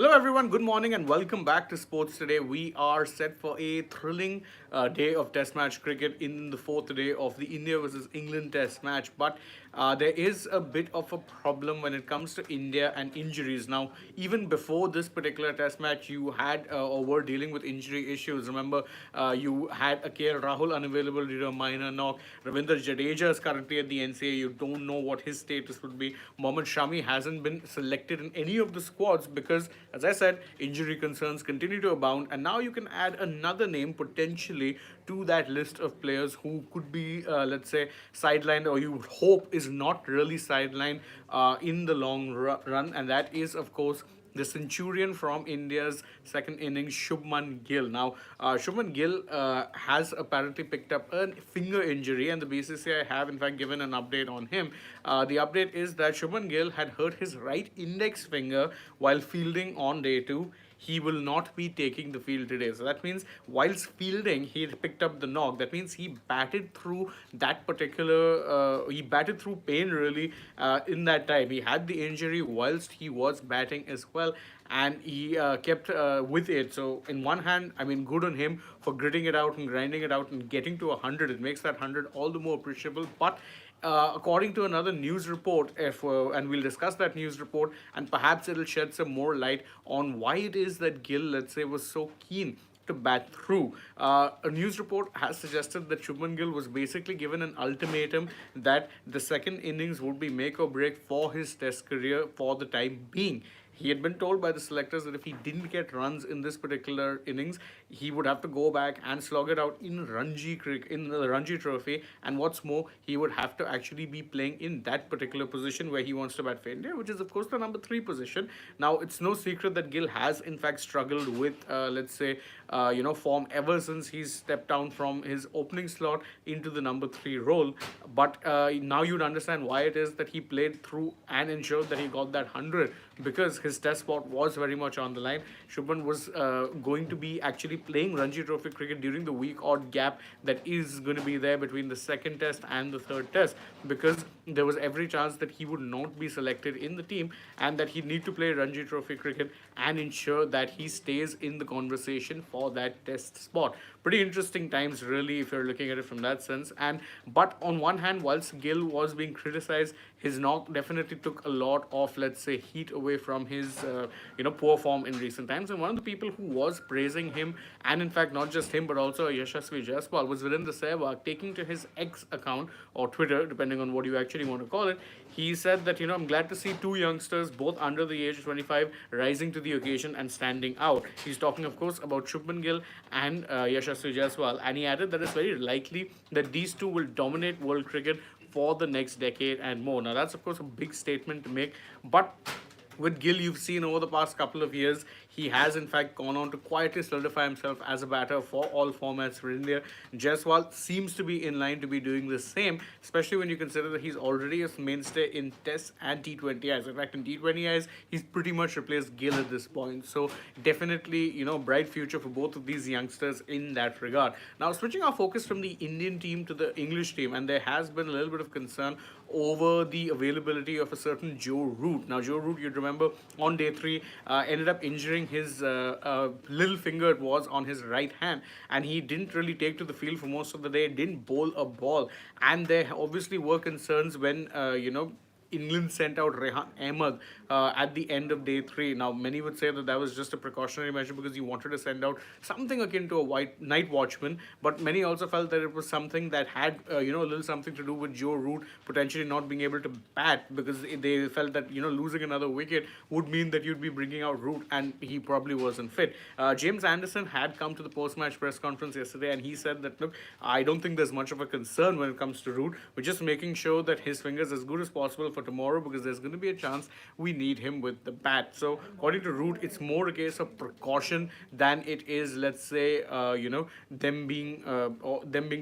Hello, everyone. Good morning and welcome back to Sports Today. We are set for a thrilling day of Test match cricket in the fourth day of the India versus England Test match. But there is a bit of a problem when it comes to India and injuries. Now, even before this particular Test match, you had or were dealing with injury issues. Remember, you had a KL Rahul unavailable due to a minor knock. Ravindra Jadeja is currently at the NCA. You don't know what his status would be. Mohammad Shami hasn't been selected in any of the squads because, as I said, injury concerns continue to abound, and now you can add another name potentially to that list of players who could be, let's say, sidelined, or you would hope is not really sidelined in the run, and that is, of course, the centurion from India's second innings, Shubman Gill. Now, Shubman Gill has apparently picked up a finger injury, and the BCCI have, in fact, given an update on him. The update is that Shubman Gill had hurt his right index finger while fielding on day two. He will not be taking the field today. So that means whilst fielding, he picked up the knock. That means he batted through that particular, he batted through pain really in that time. He had the injury whilst he was batting as well, and he kept with it. So in one hand, I mean, good on him for gritting it out and grinding it out and getting to 100. It makes that 100 all the more appreciable. But according to another news report, if and we'll discuss that news report, and perhaps it'll shed some more light on why it is that Gill, let's say, was so keen to bat through. A news report has suggested that Shubman Gill was basically given an ultimatum that the second innings would be make or break for his Test career for the time being. He had been told by the selectors that if he didn't get runs in this particular innings, he would have to go back and slog it out in in the Ranji Trophy. And what's more, he would have to actually be playing in that particular position where he wants to bat for India, which is of course the number three position. Now, it's no secret that Gill has in fact struggled with, let's say, form ever since he's stepped down from his opening slot into the number three role. But now you'd understand why it is that he played through and ensured that he got that 100, because his test spot was very much on the line. Shubman was going to be actually playing Ranji Trophy cricket during the week odd gap that is going to be there between the second test and the third test, because there was every chance that he would not be selected in the team and that he'd need to play Ranji Trophy cricket and ensure that he stays in the conversation for that test spot. Pretty interesting times, really, if you're looking at it from that sense. And but on one hand, whilst Gill was being criticized, his knock definitely took a lot of, let's say, heat away from his poor form in recent times. And one of the people who was praising him, and in fact not just him but also Yashasvi Jaiswal, was Virendra Sehwag, taking to his X account or Twitter, depending on what you actually want to call it. He said that, I'm glad to see two youngsters, both under the age of 25, rising to the occasion and standing out. He's talking, of course, about Shubman Gill and Yashasvi Jaiswal, and he added that it's very likely that these two will dominate world cricket for the next decade and more. Now, that's, of course, a big statement to make, but with Gill, you've seen over the past couple of years, he has in fact gone on to quietly solidify himself as a batter for all formats for India. Jaiswal seems to be in line to be doing the same, especially when you consider that he's already a mainstay in Test and T20 eyes. In fact, in T20 eyes, he's pretty much replaced Gill at this point. So definitely, bright future for both of these youngsters in that regard. Now, switching our focus from the Indian team to the English team, and there has been a little bit of concern over the availability of a certain Joe Root. Now, Joe Root, you'd remember, on day three, ended up injuring his little finger, it was, on his right hand, and he didn't really take to the field for most of the day, didn't bowl a ball. And there obviously were concerns when, England sent out Rehan Ahmed at the end of day three. Now, many would say that that was just a precautionary measure because you wanted to send out something akin to a white night watchman. But many also felt that it was something that had, a little something to do with Joe Root potentially not being able to bat, because they felt that, losing another wicket would mean that you'd be bringing out Root, and he probably wasn't fit. James Anderson had come to the post-match press conference yesterday, and he said that, look, I don't think there's much of a concern when it comes to Root. We're just making sure that his finger's as good as possible for tomorrow, because there's going to be a chance we need him with the bat. So according to Root, it's more a case of precaution than it is, let's say, them being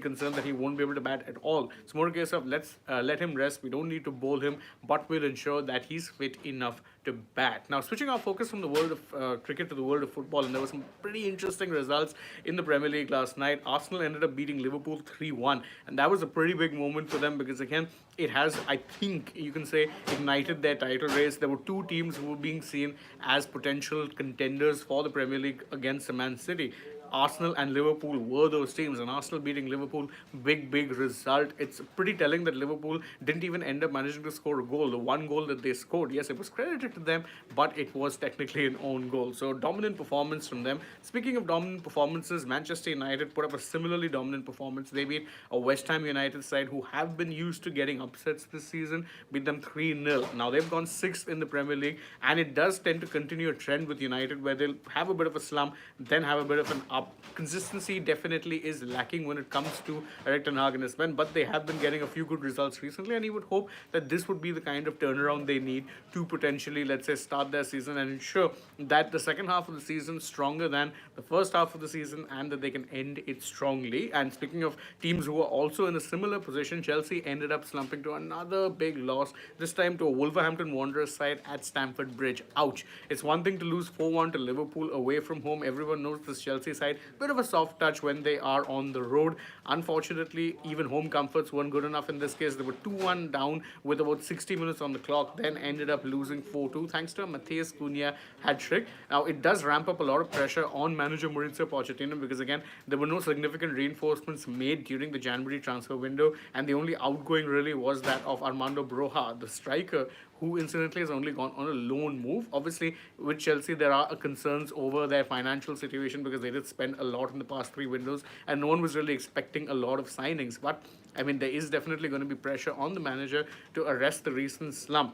concerned that he won't be able to bat at all. It's more a case of let's let him rest. We don't need to bowl him, but we'll ensure that he's fit enough to bat. Now, switching our focus from the world of cricket to the world of football, and there were some pretty interesting results in the Premier League last night. Arsenal ended up beating Liverpool 3-1, and that was a pretty big moment for them because, again, it has, I think, you can say, ignited their title race. There were two teams who were being seen as potential contenders for the Premier League against Man City. Arsenal and Liverpool were those teams, and Arsenal beating Liverpool, big result. It's pretty telling that Liverpool didn't even end up managing to score a goal. The one goal that they scored, yes, it was credited to them, but it was technically an own goal. So dominant performance from them. Speaking of dominant performances, Manchester United put up a similarly dominant performance. They beat a West Ham United side who have been used to getting upsets this season, beat them 3-0. Now they've gone sixth in the Premier League, and it does tend to continue a trend with United where they'll have a bit of a slump, then have a bit of an up. Consistency definitely is lacking when it comes to Erik ten Hag and his men, but they have been getting a few good results recently, and you would hope that this would be the kind of turnaround they need to potentially, let's say, start their season and ensure that the second half of the season is stronger than the first half of the season and that they can end it strongly. And speaking of teams who are also in a similar position, Chelsea ended up slumping to another big loss, this time to a Wolverhampton Wanderers side at Stamford Bridge. Ouch. It's one thing to lose 4-1 to Liverpool away from home. Everyone knows this Chelsea side, bit of a soft touch when they are on the road. Unfortunately, even home comforts weren't good enough in this case. They were 2-1 down with about 60 minutes on the clock, then ended up losing 4-2 thanks to a Matheus Cunha hat-trick. Now, it does ramp up a lot of pressure on manager Mauricio Pochettino because, again, there were no significant reinforcements made during the January transfer window, and the only outgoing really was that of Armando Broja, the striker, who incidentally has only gone on a loan move. Obviously, with Chelsea, there are concerns over their financial situation because they did spend a lot in the past three windows, and no one was really expecting a lot of signings. But, I mean, there is definitely going to be pressure on the manager to arrest the recent slump.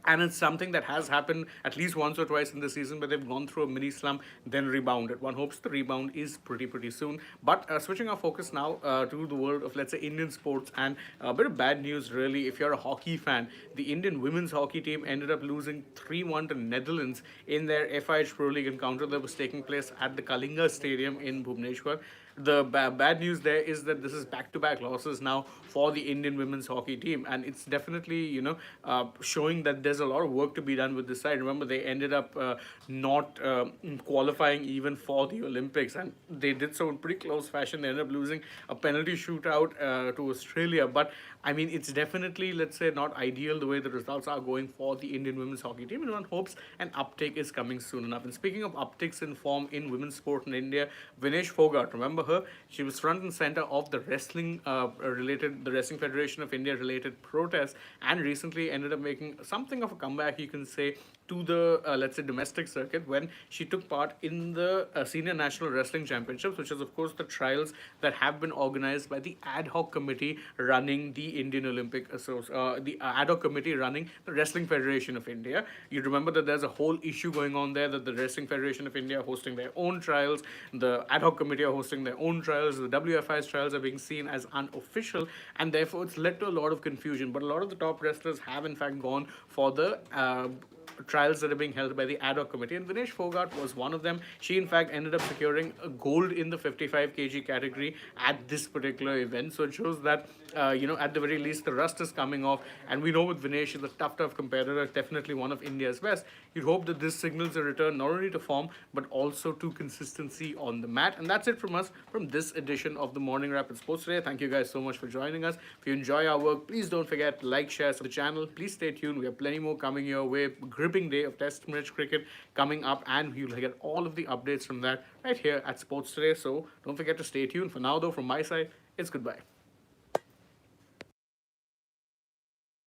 And it's something that has happened at least once or twice in the season where they've gone through a mini slump, then rebounded. One hopes the rebound is pretty soon. But switching our focus now to the world of, let's say, Indian sports, and a bit of bad news really. If you're a hockey fan, the Indian women's hockey team ended up losing 3-1 to Netherlands in their FIH Pro League encounter that was taking place at the Kalinga Stadium in Bhubaneswar. The bad news there is that this is back-to-back losses now for the Indian women's hockey team, and it's definitely, showing that there's a lot of work to be done with this side. Remember, they ended up not qualifying even for the Olympics, and they did so in pretty close fashion. They ended up losing a penalty shootout to Australia, but I mean, it's definitely, let's say, not ideal the way the results are going for the Indian women's hockey team, and one hopes an uptake is coming soon enough. And speaking of upticks in form in women's sport in India, Vinesh Fogart, remember her? She was front and center of the the Wrestling Federation of India related protests, and recently ended up making something of a comeback, you can say, to the, let's say, domestic circuit when she took part in the Senior National Wrestling Championships, which is, of course, the trials that have been organized by the ad hoc committee running the Indian Olympic the ad hoc committee running the Wrestling Federation of India. You remember that there's a whole issue going on there, that the Wrestling Federation of India are hosting their own trials, the ad hoc committee are hosting their own trials, the WFI's trials are being seen as unofficial, and therefore it's led to a lot of confusion. But a lot of the top wrestlers have in fact gone for the trials that are being held by the ad hoc committee, and Vinesh Fogart was one of them. She, in fact, ended up securing a gold in the 55 kg category at this particular event. So it shows that, at the very least, the rust is coming off. And we know with Vinesh, she's a tough competitor, definitely one of India's best. You'd hope that this signals a return not only to form, but also to consistency on the mat. And that's it from us from this edition of the Morning Rapid Sports today. Thank you guys so much for joining us. If you enjoy our work, please don't forget to like, share the channel. Please stay tuned. We have plenty more coming your way. Gripping day of Test match cricket coming up, and you'll get all of the updates from that right here at Sports Today. So don't forget to stay tuned. For now, though, from my side, it's goodbye.